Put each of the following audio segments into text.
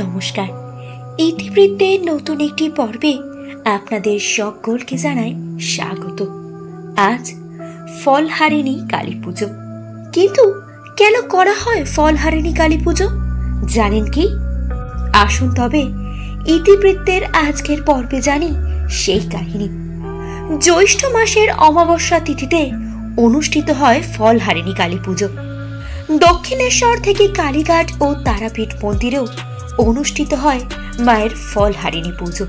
নমস্কার, ইতিবৃত্তের নতুন একটি পর্বে আপনাদের সকলকে জানাই স্বাগত। আজ ফলহারিণী কালী পুজো। কিন্তু কেন করা হয় ফলহারিণী কালী পুজো জানেন কি? আসুন তবে ইতিবৃত্তের আজকের পর্বে জানি সেই কাহিনী। জ্যৈষ্ঠ মাসের অমাবস্যা তিথিতে অনুষ্ঠিত হয় ফলহারিণী কালী পুজো। দক্ষিণেশ্বর থেকে কালীঘাট ও তারাপীঠ মন্দিরেও অনুষ্ঠিত হয় মায়ের ফলহারিণী পুজো।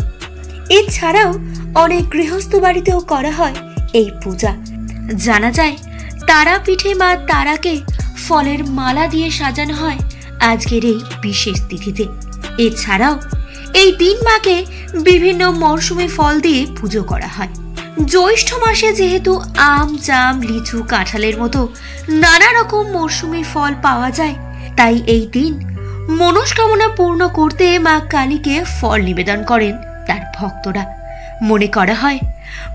এছাড়াও অনেক গৃহস্থ বাড়িতেও করা হয় এই পূজা। জানা যায় তারাপীঠে মা তারাকে ফলের মালা দিয়ে সাজানো হয় আজকের এই বিশেষ তিথিতে। এছাড়াও এই দিন মাকে বিভিন্ন মরশুমে ফল দিয়ে পুজো করা হয়। জ্যৈষ্ঠ মাসে যেহেতু আম, জাম, লিচু, কাঁঠালের মতো নানা রকম মরশুমি ফল পাওয়া যায়, তাই এই দিন মনস্কামনা পূর্ণ করতে মা কালীকে ফল নিবেদন করেন তার ভক্তরা। মনে করা হয়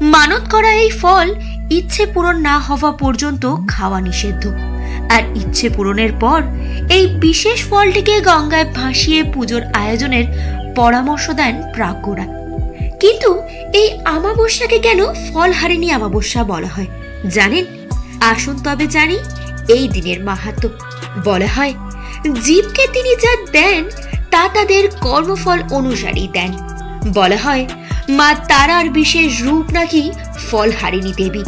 মানত করা এই ফল ইচ্ছে পূরণ না হওয়া পর্যন্ত খাওয়া নিষিদ্ধ। আর ইচ্ছে পূরণের পর এই বিশেষ ফলটিকে গঙ্গায় ভাসিয়ে পুজোর আয়োজনের পরামর্শ দেন প্রাজ্ঞরা। কিন্তু এই অমাবস্যাকে কেন ফলহারিণী অমাবস্যা বলা হয় জানেন? আসুন তবে জানি এই দিনের মাহাত্ম্য। বলা হয় জীবকে তিনি যা দেন তা তাদের কর্মফল অনুসারেই দেন। বলা হয় মা তারার বিশেষ রূপ নাকি ফলহারিণী দেবী।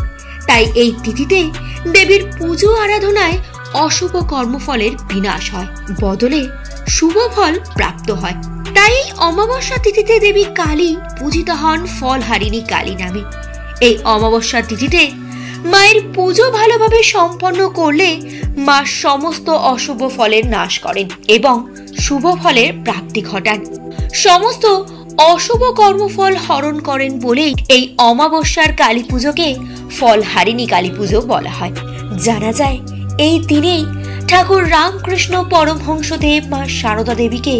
তাই এই তিথিতে দেবীর পুজো আরাধনায় অশুভ কর্মফলের বিনাশ হয়, বদলে শুভ ফল প্রাপ্ত হয়। তাই এই অমাবস্যা তিথিতে দেবী কালী পূজিত হন ফলহারিণী কালী নামে। এই অমাবস্যা তিথিতে মায়ের পুজো ভালোভাবে সম্পন্ন করলে মা সমস্ত অশুভ ফলের নাশ করেন এবং শুভ ফলের প্রাপ্তি ঘটান। সমস্ত অশুভ কর্মফল হরণ করেন বলেই এই অমাবস্যার কালী পুজোকে ফলহারিণী কালী পুজো বলা হয়। জানা যায় এই দিনেই ঠাকুর রামকৃষ্ণ পরমহংসদেব মা সারদা দেবীকে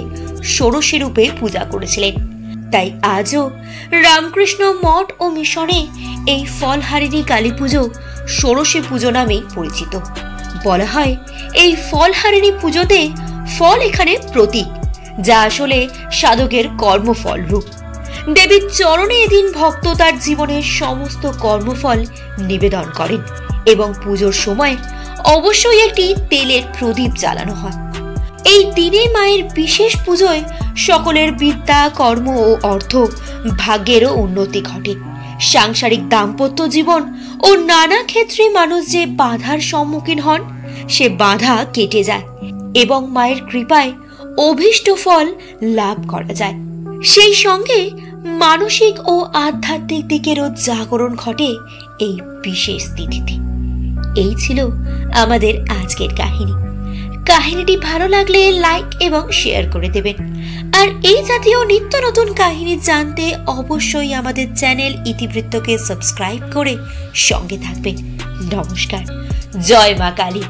ষোড়শী রূপে পূজা করেছিলেন। তাই আজও রামকৃষ্ণ মঠ ও মিশনে এই ফলহারিণী কালী পুজো ষোড়শী পুজো নামে পরিচিত। বলা হয় এই ফলহারিণী পুজোতে ফল এখানে প্রতীক, যা আসলে সাধকের কর্মফল রূপ। দেবীর চরণে এদিন ভক্ত তার জীবনের সমস্ত কর্মফল নিবেদন করেন এবং পুজোর সময় অবশ্যই একটি তেলের প্রদীপ জ্বালানো হয়। এই দিনে মায়ের বিশেষ পুজোয় সকলের বিদ্যা, কর্ম ও অর্থ ভাগ্যেরও উন্নতি ঘটে। সাংসারিক দাম্পত্য জীবন ও নানা ক্ষেত্রে মানুষ যে বাধার সম্মুখীন হন, সে বাধা কেটে যায় এবং মায়ের কৃপায় অভীষ্ট ফল লাভ করা যায়। সেই সঙ্গে মানসিক ও আধ্যাত্মিক দিকেরও জাগরণ ঘটে এই বিশেষ তিথিতে। এই ছিল আমাদের আজকের কাহিনী। কাহিনীটি ভালো লাগলে লাইক এবং শেয়ার করে দেবেন। আর এই জাতীয় নিত্য নতুন কাহিনী জানতে অবশ্যই আমাদের চ্যানেল ইতিবৃত্তকে সাবস্ক্রাইব করে সঙ্গে থাকবেন। নমস্কার, জয় মা কালী।